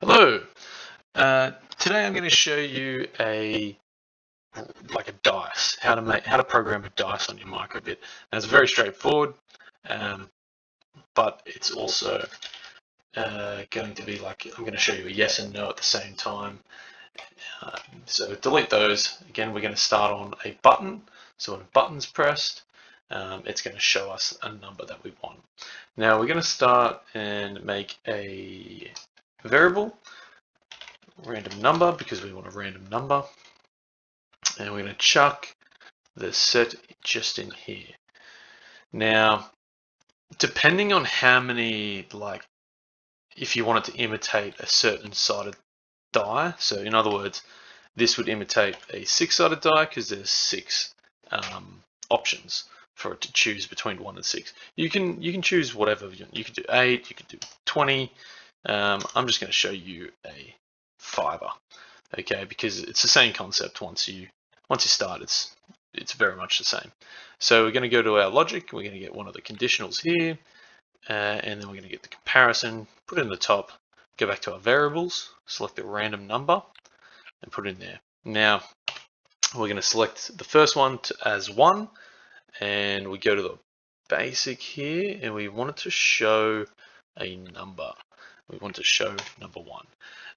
Hello. Today I'm going to show you a dice, how to program a dice on your microbit. Now it's very straightforward, but it's also going to be I'm going to show you a yes and no at the same time. So delete those. Again, we're going to start on a button. So when a button's pressed, it's going to show us a number that we want. Now we're going to start and make a variable. Random number, because we want a random number, and we're going to chuck the set just in here. Now, depending on how many, if you wanted to imitate a certain sided die, so in other words, this would imitate a 6-sided die because there's 6 options for it to choose between 1 and 6. You can choose whatever. You could do 8, you could do 20. I'm just going to show you a 5er. Okay, because it's the same concept. Once you start, it's very much the same. So we're going to go to our logic. We're going to get one of the conditionals here, and then we're going to get the comparison. Put it in the top. Go back to our variables. Select the random number, and put it in there. Now we're going to select the first one as 1, and we go to the basic here, and we want it to show a number. We want to show number 1.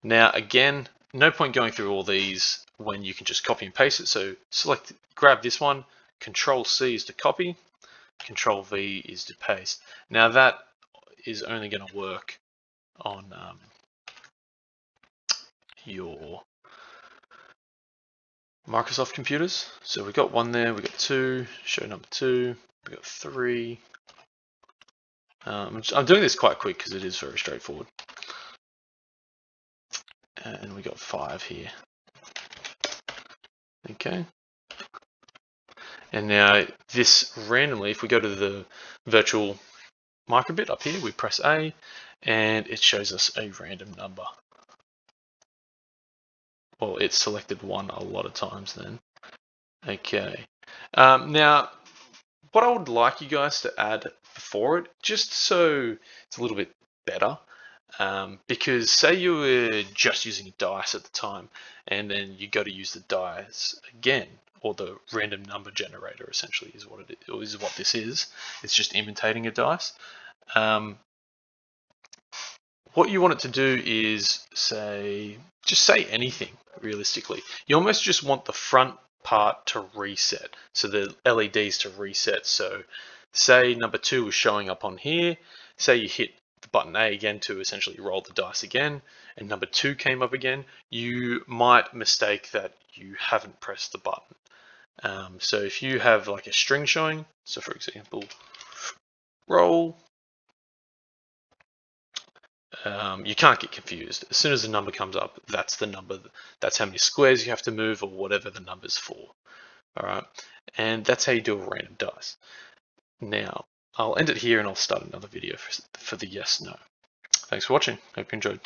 Now again, no point going through all these when you can just copy and paste it. So grab this one, Control C is to copy, Control V is to paste. Now that is only going to work on your Microsoft computers. So we've got 1 there, we've got 2, show number 2, we've got 3. I'm doing this quite quick because it is very straightforward. And we got 5 here. Okay. And now this randomly, if we go to the virtual microbit up here, we press A, and it shows us a random number. Well, it's selected 1 a lot of times then. Okay. Now, what I would like you guys to add before it, just so it's a little bit better, because say you were just using a dice at the time, and then you go to use the dice again, or the random number generator essentially is what this is. It's just imitating a dice. What you want it to do is just say anything realistically. You almost just want the front part to reset, so the LEDs to reset. So say number 2 was showing up on here, say you hit the button A again to essentially roll the dice again, and number 2 came up again, you might mistake that you haven't pressed the button. So if you have like a string showing, so for example, roll, you can't get confused. As soon as the number comes up, that's the number, that's how many squares you have to move, or whatever the number's for. Alright, and that's how you do a random dice. Now, I'll end it here and I'll start another video for the yes, no. Thanks for watching. Hope you enjoyed.